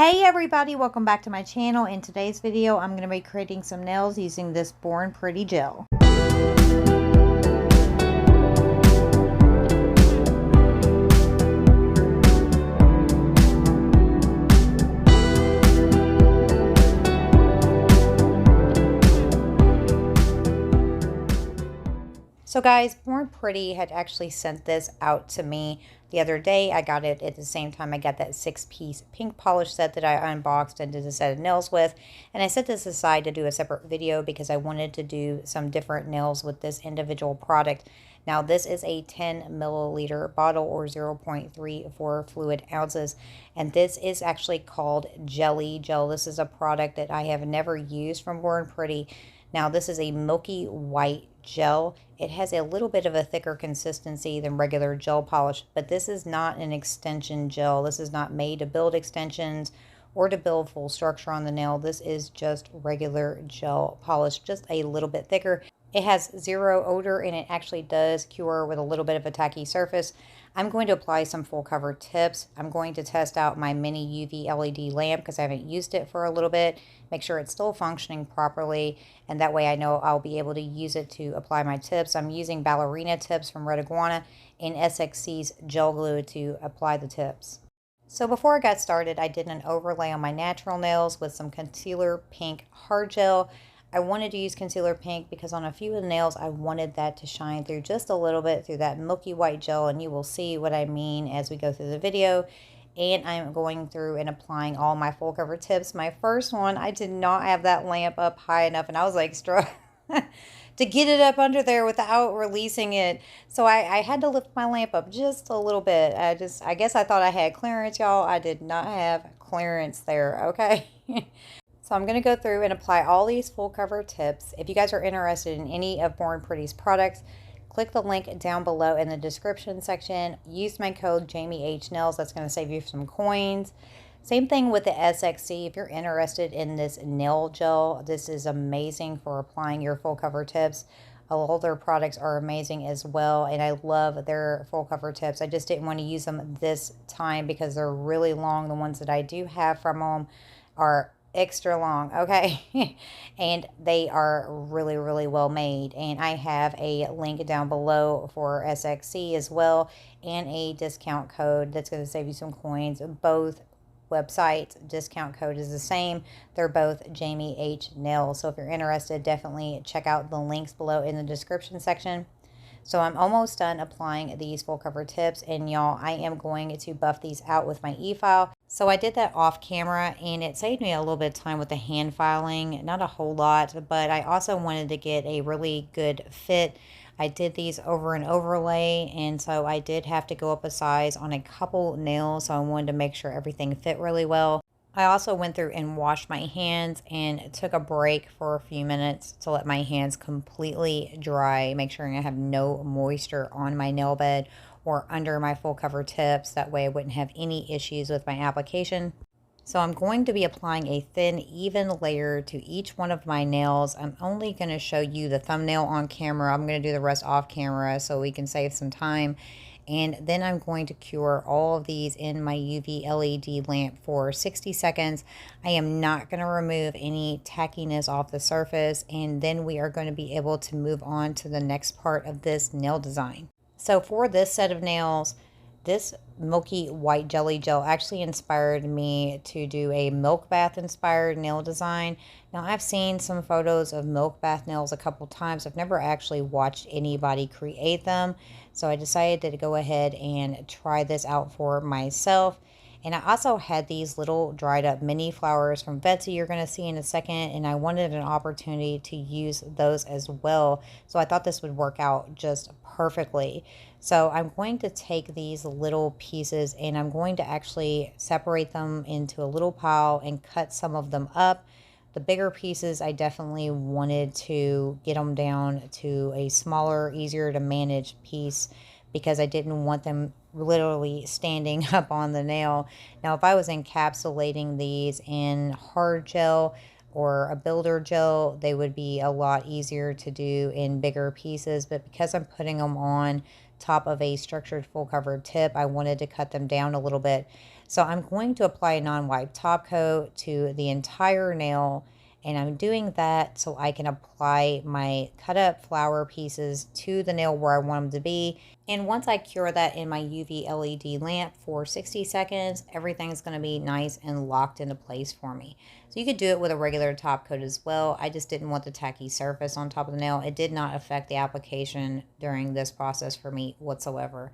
Hey everybody, welcome back to my channel. In today's video, I'm going to be creating some nails using this BornPretty gel. So guys, BornPretty had actually sent this out to me the other day. I got it at the same time I got that 6-piece pink polish set that I unboxed and did a set of nails with. And I set this aside to do a separate video because I wanted to do some different nails with this individual product. Now this is a 10 milliliter bottle or 0.34 fluid ounces. And this is actually called Jelly Gel. This is a product that I have never used from BornPretty. Now this is a milky white gel. It has a little bit of a thicker consistency than regular gel polish, but this is not an extension gel. This is not made to build extensions or to build full structure on the nail. This is just regular gel polish, just a little bit thicker. It has zero odor and it actually does cure with a little bit of a tacky surface. I'm going to apply some full cover tips. I'm going to test out my mini UV LED lamp because I haven't used it for a little bit. Make sure it's still functioning properly, and that way I know I'll be able to use it to apply my tips. I'm using ballerina tips from Red Iguana and SXC's gel glue to apply the tips. So before I got started, I did an overlay on my natural nails with some concealer pink hard gel. I wanted to use concealer pink because on a few of the nails I wanted that to shine through just a little bit through that milky white gel, and you will see what I mean as we go through the video. And I'm going through and applying all my full cover tips. My first one, I did not have that lamp up high enough, and I was like struggling to get it up under there without releasing it. So I had to lift my lamp up just a little bit. I guess I thought I had clearance, y'all. I did not have clearance there, okay? So I'm going to go through and apply all these full cover tips. If you guys are interested in any of BornPretty's products, click the link down below in the description section. Use my code JAMIEHNAILS. That's going to save you some coins. Same thing with the SXC. If you're interested in this nail gel, this is amazing for applying your full cover tips. All their products are amazing as well, and I love their full cover tips. I just didn't want to use them this time because they're really long. The ones that I do have from them are extra long, okay? And they are really well made, and I have a link down below for SXC as well and a discount code that's going to save you some coins. Both websites discount code is the same. They're both Jamie H Nails. So if you're interested, definitely check out the links below in the description section. So I'm almost done applying these full cover tips, and y'all, I am going to buff these out with my e-file. So I did that off camera, and it saved me a little bit of time with the hand filing, not a whole lot, but I also wanted to get a really good fit. I did these over an overlay, and so I did have to go up a size on a couple nails, so I wanted to make sure everything fit really well. I also went through and washed my hands and took a break for a few minutes to let my hands completely dry, make sure I have no moisture on my nail bed or under my full cover tips. That way I wouldn't have any issues with my application. So I'm going to be applying a thin, even layer to each one of my nails. I'm only going to show you the thumbnail on camera. I'm going to do the rest off camera so we can save some time. And then I'm going to cure all of these in my UV LED lamp for 60 seconds. I am not going to remove any tackiness off the surface, and then we are going to be able to move on to the next part of this nail design. So for this set of nails, this milky white jelly gel actually inspired me to do a Milkbath inspired nail design. Now I've seen some photos of Milkbath nails a couple times. I've never actually watched anybody create them. So I decided to go ahead and try this out for myself. And I also had these little dried up mini flowers from Betsy you're going to see in a second, and I wanted an opportunity to use those as well. So I thought this would work out just perfectly. So I'm going to take these little pieces and I'm going to actually separate them into a little pile and cut some of them up. The bigger pieces, I definitely wanted to get them down to a smaller, easier to manage piece because I didn't want them literally standing up on the nail. Now, if I was encapsulating these in hard gel or a builder gel, they would be a lot easier to do in bigger pieces. But because I'm putting them on top of a structured full cover tip, I wanted to cut them down a little bit. So I'm going to apply a non-wipe top coat to the entire nail, and I'm doing that so I can apply my cut up flower pieces to the nail where I want them to be. And once I cure that in my UV LED lamp for 60 seconds, everything's going to be nice and locked into place for me. So you could do it with a regular top coat as well. I just didn't want the tacky surface on top of the nail. It did not affect the application during this process for me whatsoever.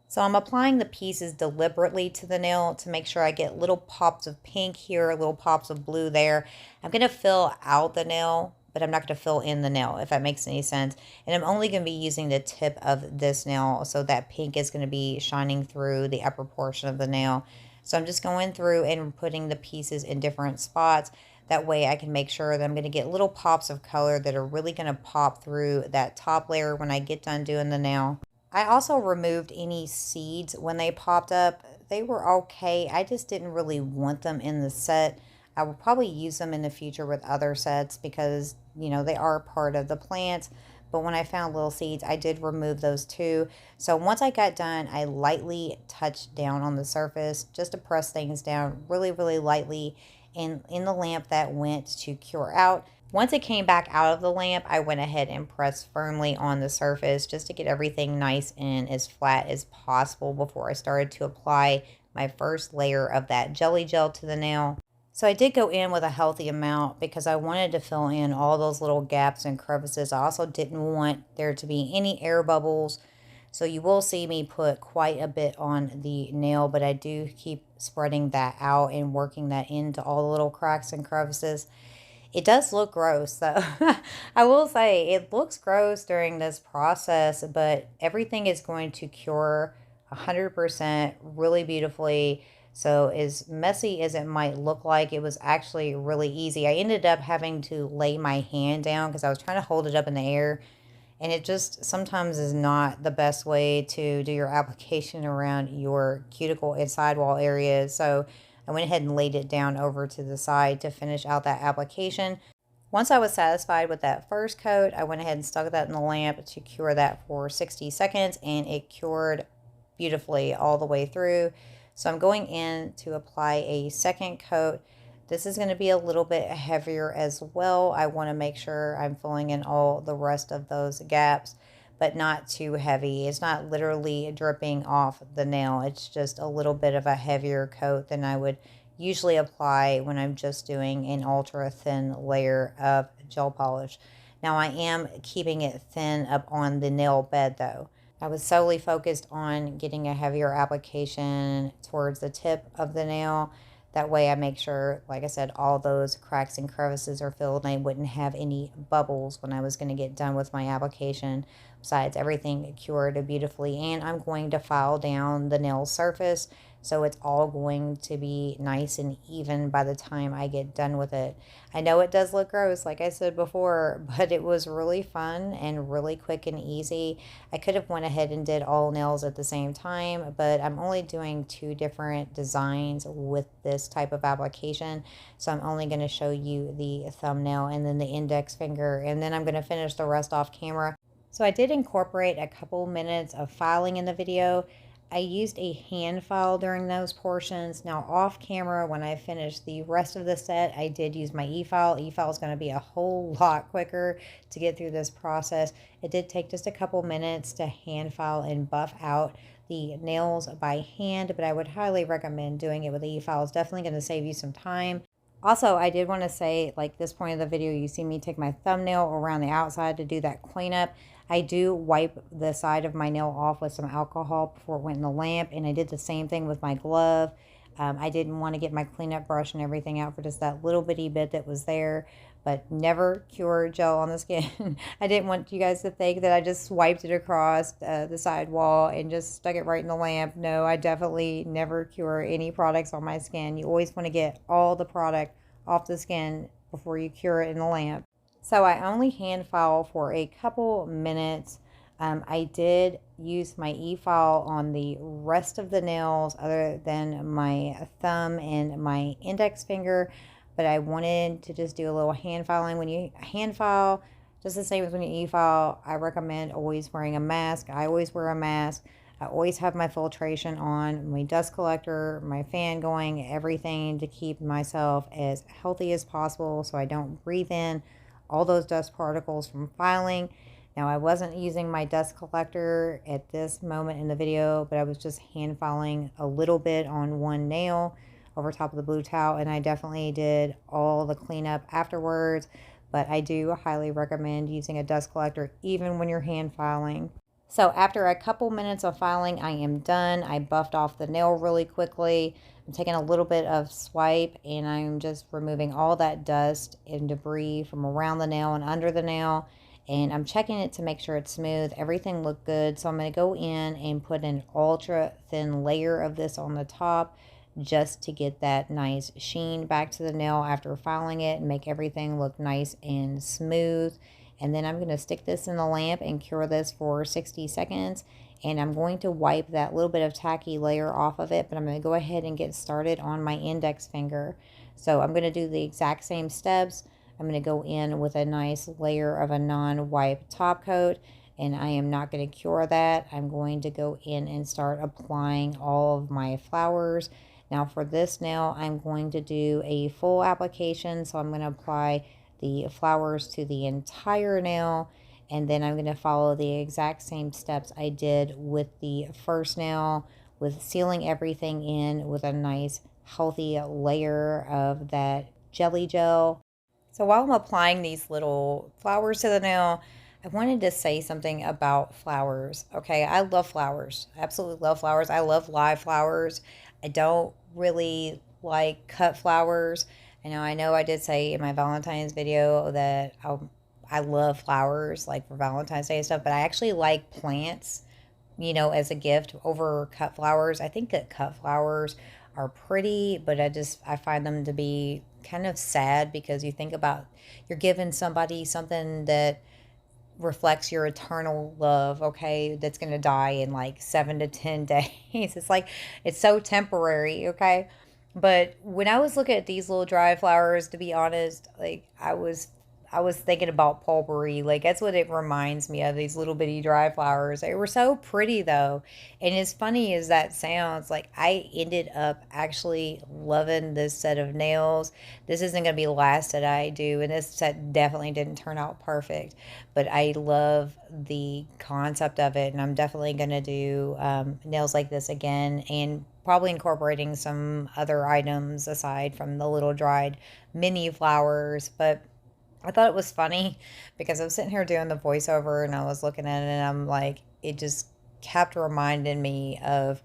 So I'm applying the pieces deliberately to the nail to make sure I get little pops of pink here, little pops of blue there. I'm going to fill out the nail, but I'm not going to fill in the nail, if that makes any sense. And I'm only going to be using the tip of this nail, so that pink is going to be shining through the upper portion of the nail. So I'm just going through and putting the pieces in different spots. That way I can make sure that I'm going to get little pops of color that are really going to pop through that top layer when I get done doing the nail. I also removed any seeds when they popped up. They were okay. I just didn't really want them in the set. I will probably use them in the future with other sets because, you know, they are part of the plant. But when I found little seeds, I did remove those too. So once I got done, I lightly touched down on the surface just to press things down really, really lightly. And in the lamp that went to cure out. Once it came back out of the lamp, I went ahead and pressed firmly on the surface just to get everything nice and as flat as possible before I started to apply my first layer of that jelly gel to the nail. So I did go in with a healthy amount because I wanted to fill in all those little gaps and crevices. I also didn't want there to be any air bubbles. So you will see me put quite a bit on the nail, but I do keep spreading that out and working that into all the little cracks and crevices. It does look gross, though. I will say it looks gross during this process, but everything is going to cure 100% really beautifully. So as messy as it might look like, it was actually really easy. I ended up having to lay my hand down because I was trying to hold it up in the air. And it just sometimes is not the best way to do your application around your cuticle and sidewall areas. So I went ahead and laid it down over to the side to finish out that application. Once I was satisfied with that first coat, I went ahead and stuck that in the lamp to cure that for 60 seconds, and it cured beautifully all the way through. So I'm going in to apply a second coat. This is going to be a little bit heavier as well. I want to make sure I'm filling in all the rest of those gaps, but not too heavy. It's not literally dripping off the nail. It's just a little bit of a heavier coat than I would usually apply when I'm just doing an ultra thin layer of gel polish. Now I am keeping it thin up on the nail bed though. I was solely focused on getting a heavier application towards the tip of the nail. That way I make sure, like I said, all those cracks and crevices are filled and I wouldn't have any bubbles when I was going to get done with my application. Besides, everything cured beautifully, and I'm going to file down the nail surface so it's all going to be nice and even by the time I get done with it. I know it does look gross, like I said before, but it was really fun and really quick and easy. I could have went ahead and did all nails at the same time, but I'm only doing 2 different designs with this type of application. So I'm only going to show you the thumbnail and then the index finger, and then I'm going to finish the rest off camera. So I did incorporate a couple minutes of filing in the video. I used a hand file during those portions. Now off camera, when I finished the rest of the set, I did use my e-file. E-file is going to be a whole lot quicker to get through this process. It did take just a couple minutes to hand file and buff out the nails by hand, but I would highly recommend doing it with e-file. It's definitely going to save you some time. Also, I did want to say, like this point of the video, you see me take my thumbnail around the outside to do that cleanup. I do wipe the side of my nail off with some alcohol before it went in the lamp, and I did the same thing with my glove. I didn't want to get my cleanup brush and everything out for just that little bitty bit that was there, but never cure gel on the skin. I didn't want you guys to think that I just wiped it across the side wall and just stuck it right in the lamp. No, I definitely never cure any products on my skin. You always want to get all the product off the skin before you cure it in the lamp. So I only hand file for a couple minutes. I did use my e-file on the rest of the nails other than my thumb and my index finger, but I wanted to just do a little hand filing. When you hand file, just the same as when you e-file, I recommend always wearing a mask. I always wear a mask. I always have my filtration on, my dust collector, my fan going, everything to keep myself as healthy as possible so I don't breathe in all those dust particles from filing. Now, I wasn't using my dust collector at this moment in the video, but I was just hand filing a little bit on one nail over top of the blue towel, and I definitely did all the cleanup afterwards. But I do highly recommend using a dust collector even when you're hand filing. So after a couple minutes of filing, I am done. I buffed off the nail really quickly. I'm taking a little bit of swipe and I'm just removing all that dust and debris from around the nail and under the nail. And I'm checking it to make sure it's smooth. Everything looked good. So I'm going to go in and put an ultra thin layer of this on the top just to get that nice sheen back to the nail after filing it and make everything look nice and smooth. And then I'm going to stick this in the lamp and cure this for 60 seconds. And I'm going to wipe that little bit of tacky layer off of it, but I'm going to go ahead and get started on my index finger. So I'm going to do the exact same steps. I'm going to go in with a nice layer of a non-wipe top coat, and I am not going to cure that. I'm going to go in and start applying all of my flowers. Now for this nail, I'm going to do a full application, so I'm going to apply the flowers to the entire nail, and then I'm going to follow the exact same steps I did with the first nail, with sealing everything in with a nice healthy layer of that jelly gel. So while I'm applying these little flowers to the nail, I wanted to say something about flowers. Okay, I love flowers. I absolutely love flowers. I love live flowers. I don't really like cut flowers. I know I did say in my Valentine's video that I love flowers, like for Valentine's Day and stuff, but I actually like plants, as a gift over cut flowers. I think that cut flowers are pretty, but I find them to be kind of sad because you think about you're giving somebody something that reflects your eternal love, okay, that's going to die in like 7 to 10 days. It's like, it's so temporary, okay? But when I was looking at these little dry flowers, to be honest, like I was thinking about potpourri. Like that's what it reminds me of, these little bitty dry flowers. They were so pretty though. And as funny as that sounds, like I ended up actually loving this set of nails. This isn't going to be the last that I do, and this set definitely didn't turn out perfect. But I love the concept of it, and I'm definitely going to do nails like this again, and probably incorporating some other items aside from the little dried mini flowers. But I thought it was funny because I was sitting here doing the voiceover and I was looking at it and I'm like, it just kept reminding me of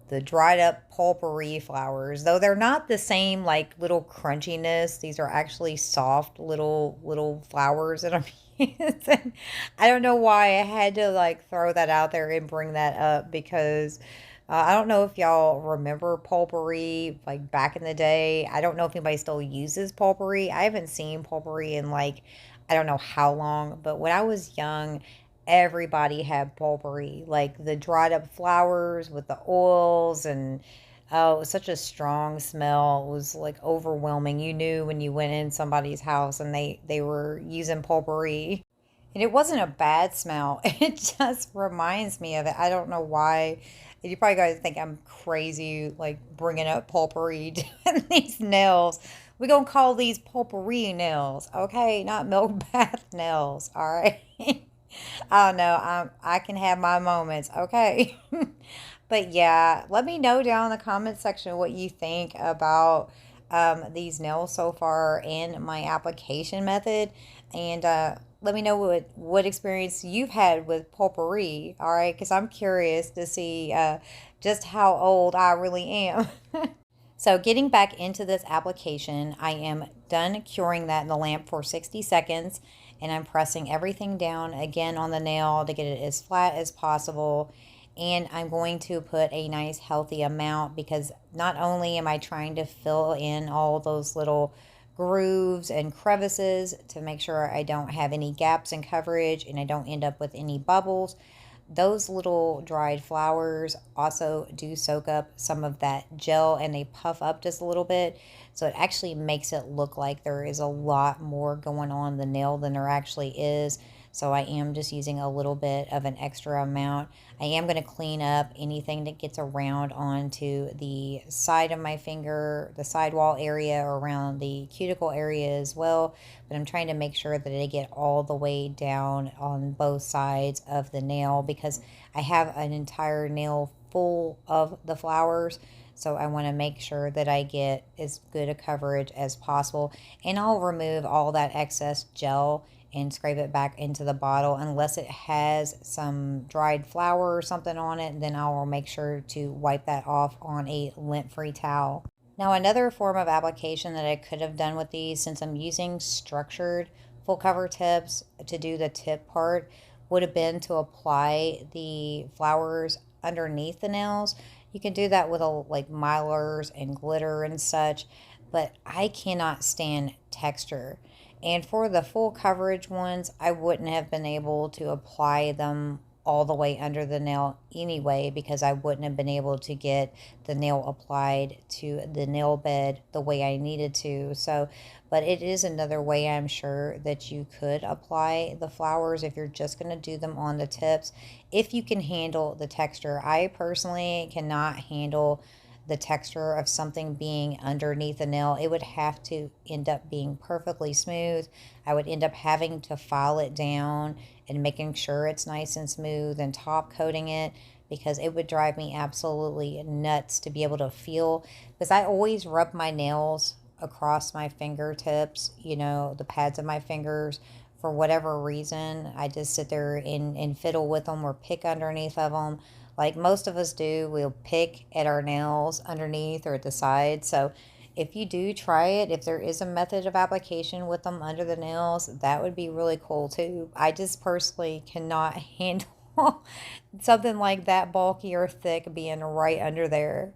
the dried up potpourri flowers. Though they're not the same like little crunchiness. These are actually soft little flowers that I'm using. I don't know why I had to like throw that out there and bring that up because I don't know if y'all remember potpourri, like back in the day. I don't know if anybody still uses potpourri. I haven't seen potpourri in like, I don't know how long, but when I was young, everybody had potpourri, like the dried up flowers with the oils, and oh, it was such a strong smell. It was like overwhelming. You knew when you went in somebody's house and they were using potpourri. And it wasn't a bad smell. It just reminds me of it. I don't know why. You probably guys think I'm crazy, like bringing up potpourri doing these nails. We're going to call these potpourri nails, okay? Not Milkbath nails, all right? I don't know. I can have my moments, okay? But yeah, let me know down in the comment section what you think about these nails so far and my application method. And let me know what experience you've had with potpourri, all right? Because I'm curious to see just how old I really am. So getting back into this application, I am done curing that in the lamp for 60 seconds. And I'm pressing everything down again on the nail to get it as flat as possible. And I'm going to put a nice healthy amount because not only am I trying to fill in all those little grooves and crevices to make sure I don't have any gaps in coverage and I don't end up with any bubbles, those little dried flowers also do soak up some of that gel and they puff up just a little bit. So it actually makes it look like there is a lot more going on the nail than there actually is. So I am just using a little bit of an extra amount. I am going to clean up anything that gets around onto the side of my finger, the sidewall area, or around the cuticle area as well. But I'm trying to make sure that I get all the way down on both sides of the nail, because I have an entire nail full of the flowers. So I want to make sure that I get as good a coverage as possible. And I'll remove all that excess gel and scrape it back into the bottle. Unless it has some dried flour or something on it, then I will make sure to wipe that off on a lint-free towel. Now, another form of application that I could have done with these, since I'm using structured full cover tips to do the tip part, would have been to apply the flowers underneath the nails. You can do that with like milers and glitter and such, but I cannot stand texture. And for the full coverage ones, I wouldn't have been able to apply them all the way under the nail anyway, because I wouldn't have been able to get the nail applied to the nail bed the way I needed to. So, but it is another way I'm sure that you could apply the flowers if you're just going to do them on the tips, if you can handle the texture. I personally cannot handle the texture of something being underneath the nail. It would have to end up being perfectly smooth. I would end up having to file it down and making sure it's nice and smooth and top coating it, because it would drive me absolutely nuts to be able to feel, because I always rub my nails across my fingertips, you know, the pads of my fingers. For whatever reason, I just sit there and fiddle with them or pick underneath of them. Like most of us do, we'll pick at our nails underneath or at the side. So if you do try it, if there is a method of application with them under the nails, that would be really cool too. I just personally cannot handle something like that bulky or thick being right under there.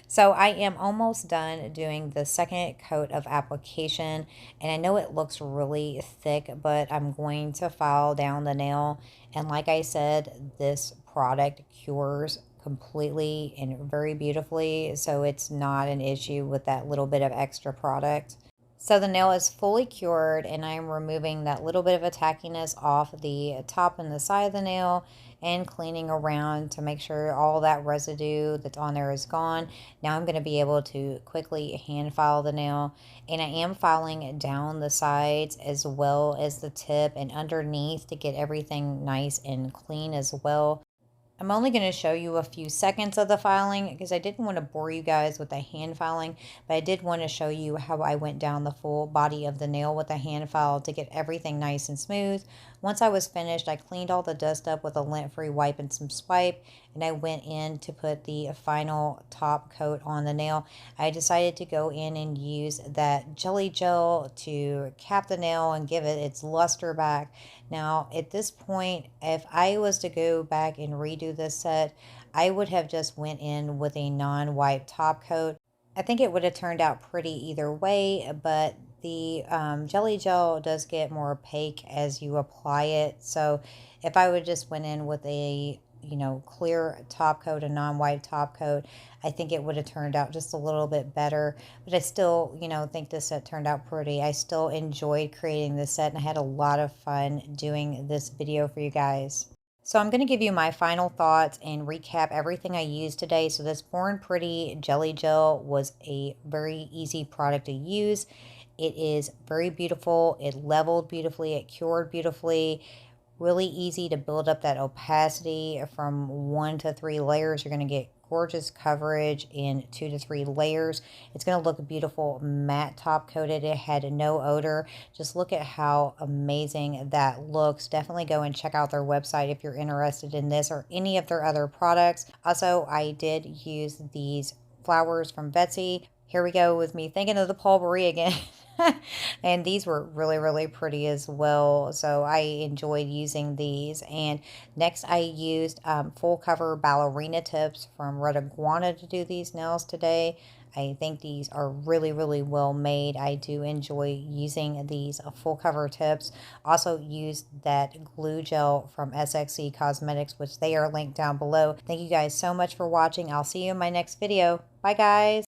So I am almost done doing the second coat of application, and I know it looks really thick, but I'm going to file down the nail. And like I said, this product cures completely and very beautifully, so it's not an issue with that little bit of extra product. So the nail is fully cured, and I'm removing that little bit of a tackiness off the top and the side of the nail and cleaning around to make sure all that residue that's on there is gone. Now I'm going to be able to quickly hand file the nail, and I am filing down the sides as well as the tip and underneath to get everything nice and clean as well. I'm only going to show you a few seconds of the filing because I didn't want to bore you guys with the hand filing, but I did want to show you how I went down the full body of the nail with the hand file to get everything nice and smooth. Once I was finished, I cleaned all the dust up with a lint-free wipe and some swipe, and I went in to put the final top coat on the nail. I decided to go in and use that jelly gel to cap the nail and give it its luster back. Now, at this point, if I was to go back and redo this set, I would have just went in with a non-wipe top coat. I think it would have turned out pretty either way, but the jelly gel does get more opaque as you apply it. So if I would just went in with a clear top coat, a non-wipe top coat, I think it would have turned out just a little bit better. But I still, think this set turned out pretty. I still enjoyed creating this set, and I had a lot of fun doing this video for you guys. So I'm going to give you my final thoughts and recap everything I used today. So this BornPretty Jelly Gel was a very easy product to use. It is very beautiful. It leveled beautifully. It cured beautifully. Really easy to build up that opacity from 1 to 3 layers. You're going to get gorgeous coverage in 2 to 3 layers. It's going to look beautiful matte top coated. It had no odor. Just look at how amazing that looks. Definitely go and check out their website if you're interested in this or any of their other products. Also, I did use these flowers from Betsy. Here we go with me thinking of the potpourri again. And these were really, really pretty as well. So I enjoyed using these. And next I used full cover ballerina tips from Red Iguana to do these nails today. I think these are really, really well made. I do enjoy using these full cover tips. Also used that glue gel from SXC Cosmetics, which they are linked down below. Thank you guys so much for watching. I'll see you in my next video. Bye guys.